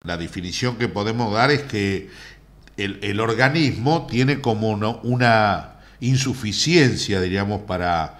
La definición que podemos dar es que el organismo tiene como una insuficiencia, diríamos, para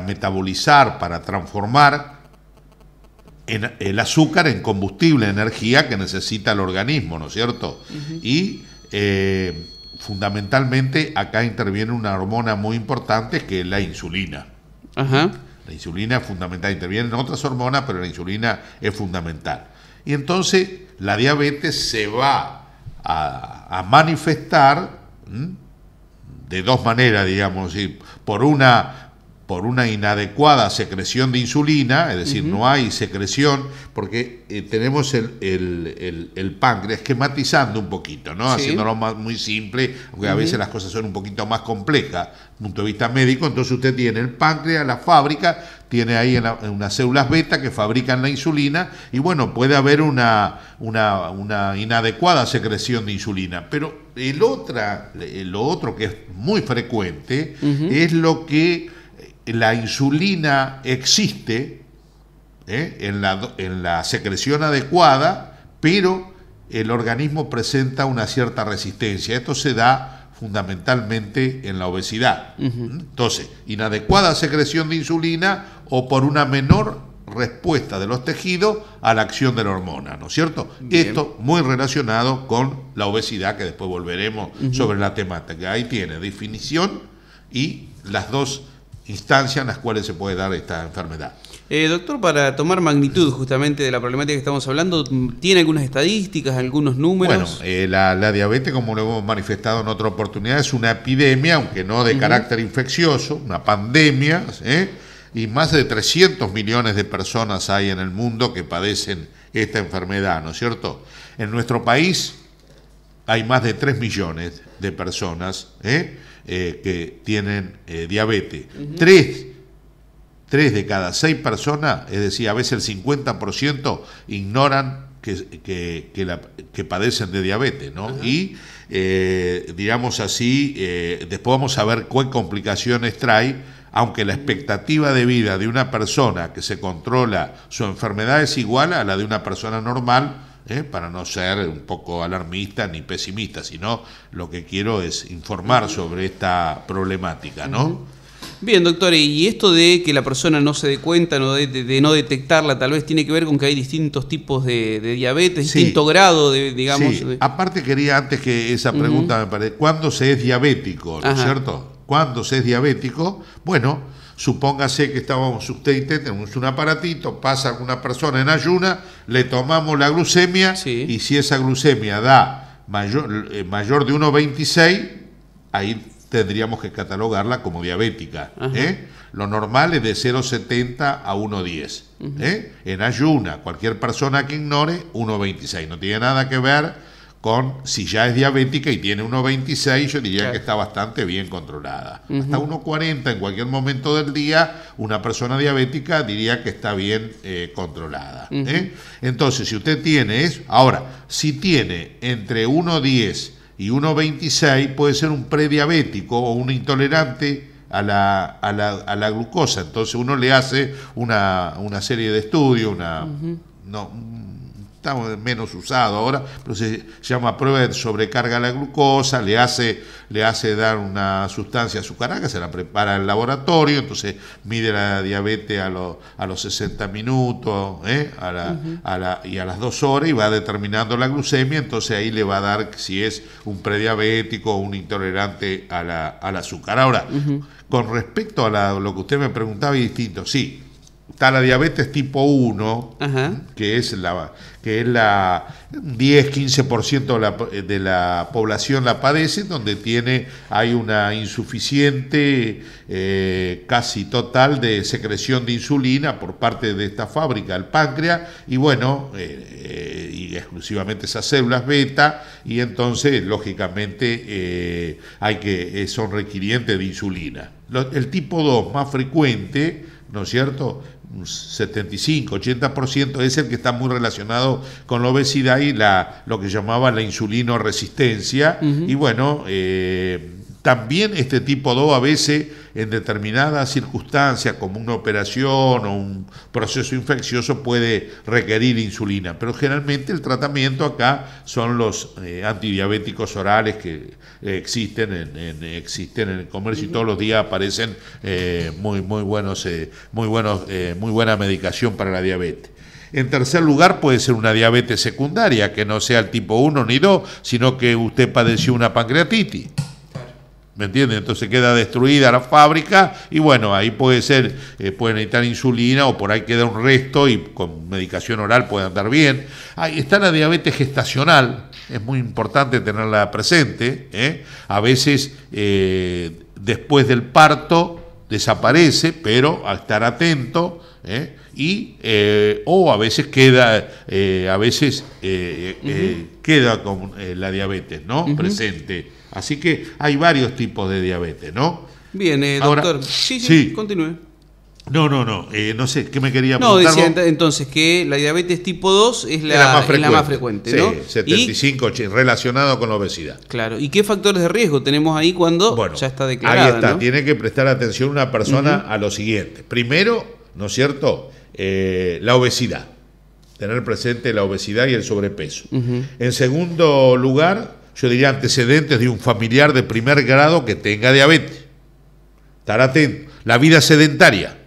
metabolizar, para transformar el azúcar en combustible, energía que necesita el organismo, ¿no es cierto? Y fundamentalmente acá interviene una hormona muy importante que es la insulina. La insulina es fundamental, intervienen otras hormonas, pero la insulina es fundamental. Y entonces la diabetes se va a manifestar de dos maneras, digamos, ¿sí? Por una inadecuada secreción de insulina, es decir, no hay secreción, porque tenemos el páncreas, esquematizando un poquito, ¿no? Sí. Haciéndolo muy simple, aunque a veces las cosas son un poquito más complejas desde el punto de vista médico. Entonces usted tiene el páncreas, la fábrica, tiene ahí unas células beta que fabrican la insulina, y bueno, puede haber una inadecuada secreción de insulina. Pero lo otro que es muy frecuente es lo que la insulina existe en la secreción adecuada, pero el organismo presenta una cierta resistencia. Esto se da fundamentalmente en la obesidad. Entonces, inadecuada secreción de insulina o por una menor respuesta de los tejidos a la acción de la hormona, ¿no es cierto? Bien. Esto muy relacionado con la obesidad, que después volveremos sobre la temática. Ahí tiene definición y las dos instancias en las cuales se puede dar esta enfermedad. Doctor, para tomar magnitud justamente de la problemática que estamos hablando, ¿tiene algunas estadísticas, algunos números? Bueno, la diabetes, como lo hemos manifestado en otra oportunidad, es una epidemia, aunque no de carácter infeccioso, una pandemia, y más de 300 millones de personas hay en el mundo que padecen esta enfermedad, ¿no es cierto? En nuestro país hay más de 3 millones de personas que tienen diabetes. Tres de cada 6 personas, es decir, a veces el 50% ignoran que padecen de diabetes, ¿no? Y, digamos así, después vamos a ver qué complicaciones trae, aunque la expectativa de vida de una persona que se controla su enfermedad es igual a la de una persona normal, para no ser un poco alarmista ni pesimista, sino lo que quiero es informar sobre esta problemática, ¿no? Bien, doctor, y esto de que la persona no se dé cuenta, de no detectarla, tal vez tiene que ver con que hay distintos tipos de diabetes, distinto grado, digamos. Sí. Aparte quería, antes que esa pregunta me parece, ¿cuándo se es diabético? ¿No es cierto? ¿Cuándo se es diabético? Bueno, supóngase que usted y usted tenemos un aparatito, pasa una persona en ayuna, le tomamos la glucemia, y si esa glucemia da mayor de 1,26, ahí tendríamos que catalogarla como diabética. Lo normal es de 0,70 a 1,10. En ayuna, cualquier persona que ignore, 1,26. No tiene nada que ver con si ya es diabética y tiene 1,26, yo diría que está bastante bien controlada. Hasta 1,40 en cualquier momento del día, una persona diabética diría que está bien controlada. Entonces, si usted tiene eso, ahora, si tiene entre 1,10 y 1,26, puede ser un prediabético o un intolerante a la glucosa. Entonces uno le hace una serie de estudios, está menos usado ahora, pero se llama prueba de sobrecarga a la glucosa, le hace dar una sustancia azucarada que se la prepara en el laboratorio, entonces mide la diabetes a los 60 minutos y a las 2 horas, y va determinando la glucemia. Entonces ahí le va a dar si es un prediabético o un intolerante al azúcar. Ahora, con respecto a lo que usted me preguntaba, es distinto, sí. Está la diabetes tipo 1, que es la 10-15% de la población la padece, donde hay una insuficiente casi total de secreción de insulina por parte de esta fábrica, el páncreas, y bueno, y exclusivamente esas células beta, y entonces lógicamente son requirientes de insulina. El tipo 2 más frecuente, ¿no es cierto?, un 75-80% es el que está muy relacionado con la obesidad y lo que llamaba la insulinoresistencia. Y bueno, También este tipo 2 a veces en determinadas circunstancias como una operación o un proceso infeccioso puede requerir insulina, pero generalmente el tratamiento acá son los antidiabéticos orales que existen en el comercio y todos los días aparecen muy buena medicación para la diabetes. En tercer lugar, puede ser una diabetes secundaria, que no sea el tipo 1 ni 2, sino que usted padeció una pancreatitis. ¿Me entiende? Entonces queda destruida la fábrica y bueno, ahí puede ser, puede necesitar insulina o por ahí queda un resto y con medicación oral puede andar bien. Ahí está la diabetes gestacional, es muy importante tenerla presente, A veces después del parto desaparece, pero a estar atento, o a veces queda queda con la diabetes, ¿no? Presente. Así que hay varios tipos de diabetes, ¿no? Bien, doctor. Ahora, sí, continúe. No sé, ¿qué me quería preguntar? No, decía entonces que la diabetes tipo 2 es la más frecuente, ¿no? Sí, 75, relacionado con la obesidad. Claro, ¿y qué factores de riesgo tenemos ahí cuando ya está declarada? Ahí está, ¿no? Tiene que prestar atención una persona a lo siguiente. Primero, ¿no es cierto?, la obesidad. Tener presente la obesidad y el sobrepeso. En segundo lugar, yo diría antecedentes de un familiar de primer grado que tenga diabetes. Estar atento. La vida sedentaria.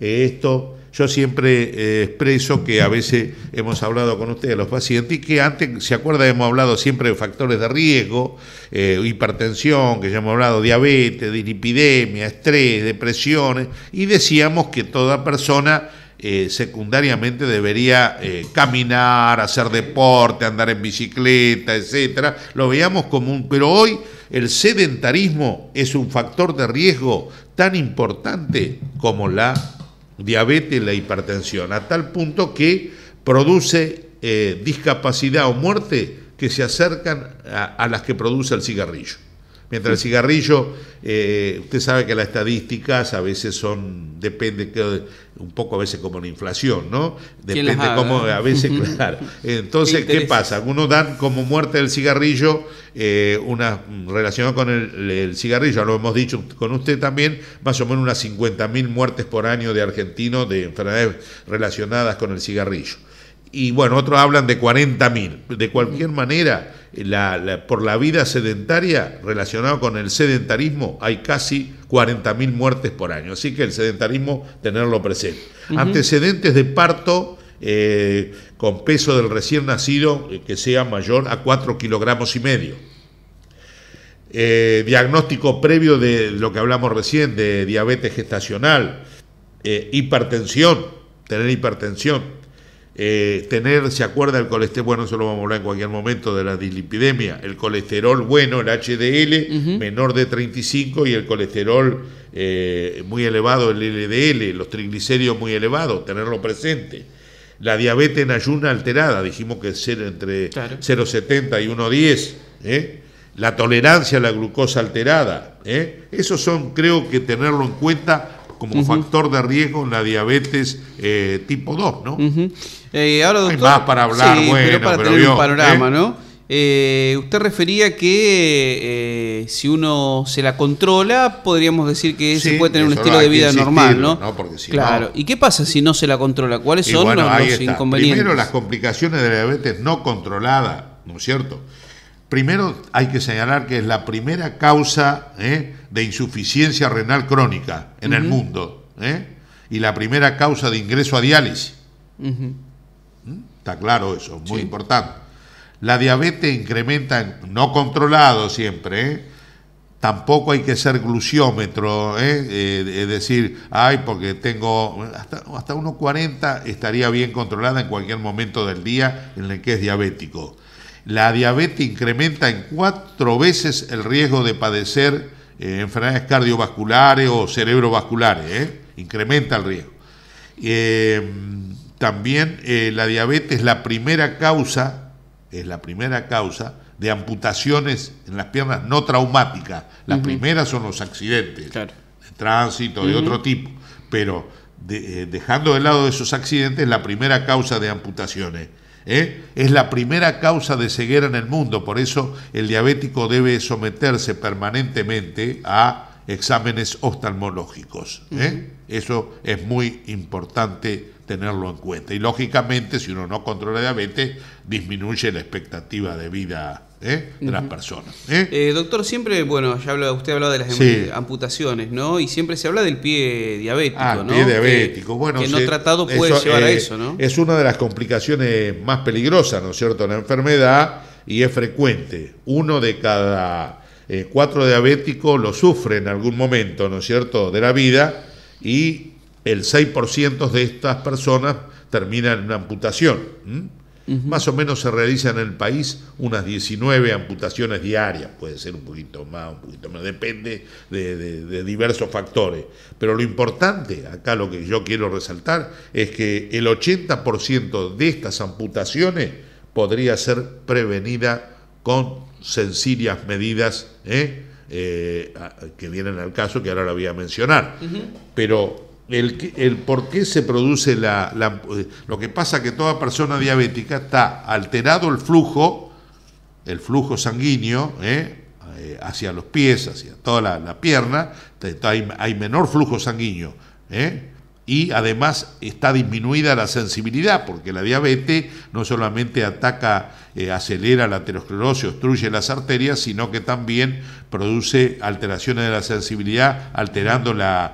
Esto yo siempre expreso que a veces hemos hablado con ustedes, los pacientes, y que antes, ¿se acuerda? Hemos hablado siempre de factores de riesgo, hipertensión, que ya hemos hablado, diabetes, dislipidemia, estrés, depresiones, y decíamos que toda persona secundariamente debería caminar, hacer deporte, andar en bicicleta, etcétera. Lo veíamos común, pero hoy el sedentarismo es un factor de riesgo tan importante como la diabetes y la hipertensión, a tal punto que produce discapacidad o muerte que se acercan a las que produce el cigarrillo. Mientras el cigarrillo, usted sabe que las estadísticas a veces depende un poco a veces como la inflación, ¿no? Depende cómo, a veces, claro. Entonces, ¿qué pasa? Algunos dan como muerte del cigarrillo, relacionado con el cigarrillo, lo hemos dicho con usted también, más o menos unas 50.000 muertes por año de argentinos de enfermedades relacionadas con el cigarrillo. Y bueno, otros hablan de 40.000. De cualquier manera, por la vida sedentaria, relacionado con el sedentarismo, hay casi 40.000 muertes por año. Así que el sedentarismo, tenerlo presente. Antecedentes de parto con peso del recién nacido que sea mayor a 4,5 kilogramos. Diagnóstico previo de lo que hablamos recién, de diabetes gestacional, hipertensión, tener hipertensión. ¿Se acuerda el colesterol? Bueno, eso lo vamos a hablar en cualquier momento, de la dislipidemia. El colesterol bueno, el HDL, menor de 35, y el colesterol muy elevado, el LDL, los triglicéridos muy elevados, tenerlo presente. La diabetes en ayuna alterada, dijimos que es entre 0,70 y 1,10. La tolerancia a la glucosa alterada. Esos son, creo que tenerlo en cuenta como factor de riesgo en la diabetes tipo 2, ¿no? Ahora, doctor, hay más para hablar, pero para tener un panorama, ¿no? Usted refería que si uno se la controla, podríamos decir que se puede tener un estilo de vida normal, ¿no? Porque si claro. ¿Y qué pasa si no se la controla? ¿Cuáles son los inconvenientes? Primero, las complicaciones de la diabetes no controlada, ¿no es cierto? Primero hay que señalar que es la primera causa de insuficiencia renal crónica en el mundo, y la primera causa de ingreso a diálisis. Está claro eso, muy importante. La diabetes incrementa, no controlado siempre, tampoco hay que ser gluciómetro, es decir, porque tengo hasta 1,40 estaría bien controlada en cualquier momento del día en el que es diabético. La diabetes incrementa en 4 veces el riesgo de padecer enfermedades cardiovasculares o cerebrovasculares, incrementa el riesgo. También la diabetes es la primera causa de amputaciones en las piernas no traumáticas. Las primeras son los accidentes de tránsito de otro tipo, pero dejando de lado esos accidentes, la primera causa de amputaciones. Es la primera causa de ceguera en el mundo, por eso el diabético debe someterse permanentemente a exámenes oftalmológicos. Eso es muy importante tenerlo en cuenta. Y lógicamente, si uno no controla diabetes, disminuye la expectativa de vida de las personas. Doctor, siempre, bueno, usted hablaba de las amputaciones, ¿no? Y siempre se habla del pie diabético, ¿no? El pie diabético, que no tratado puede llevar a eso, ¿no? Es una de las complicaciones más peligrosas, ¿no es cierto?, la enfermedad, y es frecuente. 1 de cada 4 diabéticos lo sufre en algún momento, ¿no es cierto?, de la vida, y el 6% de estas personas terminan en una amputación. Más o menos se realizan en el país unas 19 amputaciones diarias, puede ser un poquito más, un poquito menos, depende de diversos factores. Pero lo importante, acá lo que yo quiero resaltar, es que el 80% de estas amputaciones podría ser prevenida con sencillas medidas que vienen al caso, que ahora la voy a mencionar. Pero el por qué se produce lo que pasa que toda persona diabética está alterado el flujo sanguíneo hacia los pies, hacia toda la pierna, hay menor flujo sanguíneo, y además está disminuida la sensibilidad, porque la diabetes no solamente ataca, acelera la aterosclerosis, obstruye las arterias, sino que también produce alteraciones de la sensibilidad, alterando los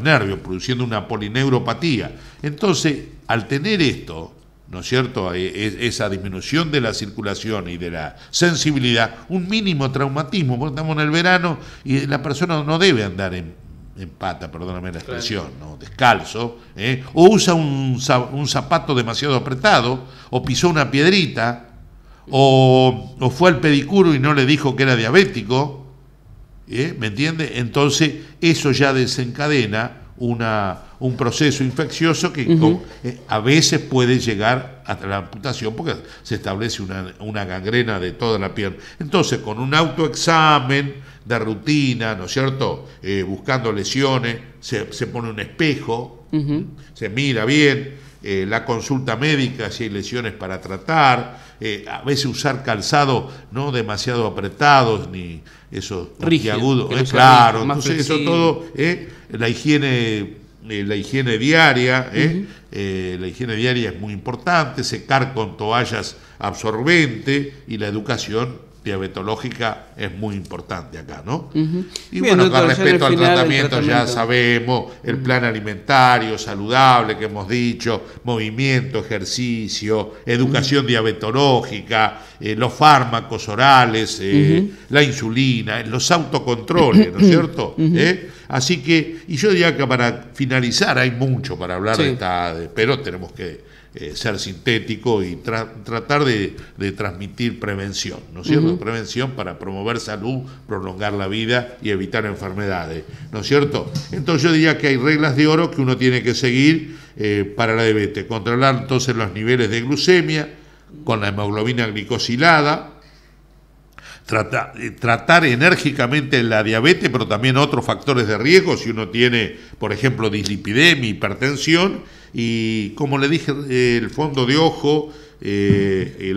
nervios, produciendo una polineuropatía. Entonces, al tener esto, ¿no es cierto?, esa disminución de la circulación y de la sensibilidad, un mínimo traumatismo, porque estamos en el verano y la persona no debe andar en pata, perdóname la expresión, ¿no?, descalzo, o usa un zapato demasiado apretado, o pisó una piedrita, o fue al pedicuro y no le dijo que era diabético, ¿me entiende? Entonces eso ya desencadena un proceso infeccioso que a veces puede llegar hasta la amputación, porque se establece una gangrena de toda la pierna. Entonces, con un autoexamen de rutina, ¿no es cierto?, buscando lesiones, se pone un espejo, se mira bien, la consulta médica si hay lesiones para tratar, a veces usar calzado no demasiado apretados ni esos puntiagudos, claro, entonces eso todo, la higiene diaria, la higiene diaria es muy importante, secar con toallas absorbentes, y la educación diabetológica es muy importante acá, ¿no? Y bien, bueno, con respecto al tratamiento ya sabemos, el plan alimentario saludable que hemos dicho, movimiento, ejercicio, educación diabetológica, los fármacos orales, la insulina, los autocontroles, ¿no es cierto? Así que, y yo diría que para finalizar, hay mucho para hablar pero tenemos que ser sintético y tratar de transmitir prevención, ¿no es cierto? Prevención para promover salud, prolongar la vida y evitar enfermedades, ¿no es cierto? Entonces yo diría que hay reglas de oro que uno tiene que seguir para la diabetes. Controlar entonces los niveles de glucemia con la hemoglobina glicosilada, tratar enérgicamente la diabetes, pero también otros factores de riesgo, si uno tiene, por ejemplo, dislipidemia, hipertensión, y como le dije, el fondo de ojo, ir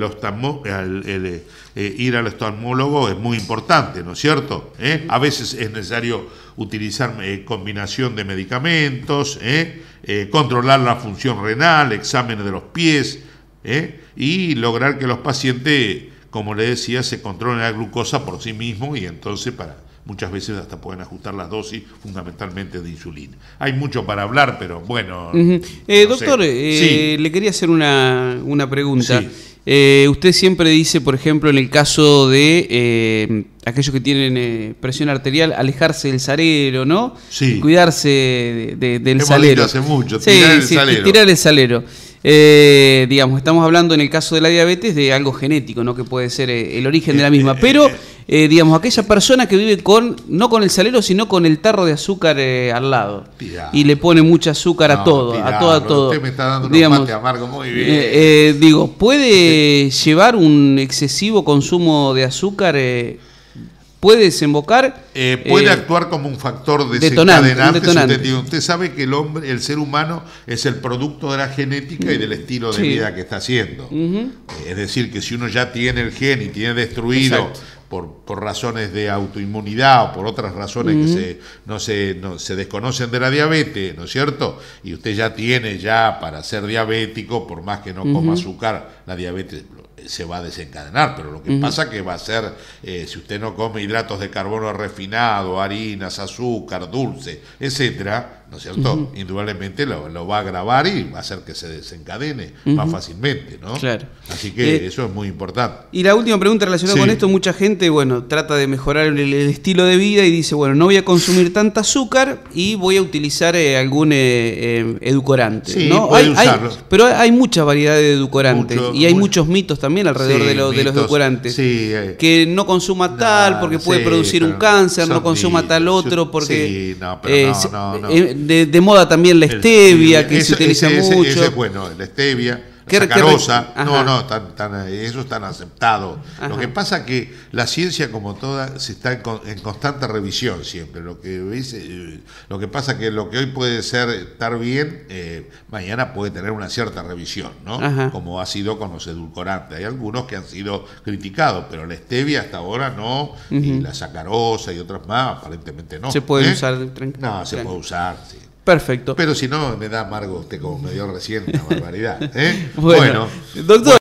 al oftalmólogo es muy importante, ¿no es cierto? A veces es necesario utilizar combinación de medicamentos, controlar la función renal, exámenes de los pies, y lograr que los pacientes, como le decía, se controlen la glucosa por sí mismos, y entonces muchas veces hasta pueden ajustar las dosis, fundamentalmente de insulina. Hay mucho para hablar, pero bueno. Doctor, le quería hacer una pregunta. Sí. Usted siempre dice, por ejemplo, en el caso de aquellos que tienen presión arterial, alejarse del salero, ¿no? Sí. Cuidarse del salero. Hace mucho, tirar el salero. Tirar el salero. Digamos, estamos hablando en el caso de la diabetes de algo genético, ¿no?, que puede ser el origen de la misma, pero digamos, aquella persona que vive no con el salero, sino con el tarro de azúcar al lado, y le pone mucha azúcar a todo, a todo. Usted me está dando un mate amargo muy bien. Digo, ¿puede llevar un excesivo consumo de azúcar? puede desembocar. Puede actuar como un factor desencadenante. Usted sabe que el ser humano es el producto de la genética y del estilo de vida que está haciendo. Es decir, que si uno ya tiene el gen y tiene destruido por razones de autoinmunidad o por otras razones que no se desconocen de la diabetes, ¿no es cierto? Y usted ya tiene para ser diabético, por más que no coma azúcar, la diabetes se va a desencadenar, pero lo que pasa que va a ser, si usted no come hidratos de carbono refinado, harinas, azúcar, dulce, etcétera, ¿no es cierto? Indudablemente lo va a agravar y va a hacer que se desencadene más fácilmente, ¿no? Claro. Así que eso es muy importante. Y la última pregunta relacionada con esto, mucha gente, trata de mejorar el estilo de vida y dice, no voy a consumir tanta azúcar y voy a utilizar algún edulcorante, Sí, ¿no? puede usarlo. Pero hay mucha variedad de edulcorantes y hay muchos mitos también alrededor de los edulcorantes. Sí, que no consuma tal porque puede producir un cáncer, no consuma tal otro porque... Sí, no, pero no. De moda también la stevia, que se utiliza mucho. Ese es bueno, la stevia, la sacarosa, eso es tan aceptado. Ajá. Lo que pasa que la ciencia, como toda, está en constante revisión siempre. Lo que pasa que lo que hoy puede estar bien, mañana puede tener una cierta revisión, ¿no? Ajá. Como ha sido con los edulcorantes. Hay algunos que han sido criticados, pero la stevia hasta ahora no, y la sacarosa y otras más, aparentemente no. ¿Se puede usar tranquilo? No, se puede usar, sí. Perfecto. Pero si no, me da amargo usted como me dio recién, una barbaridad. Bueno, doctor.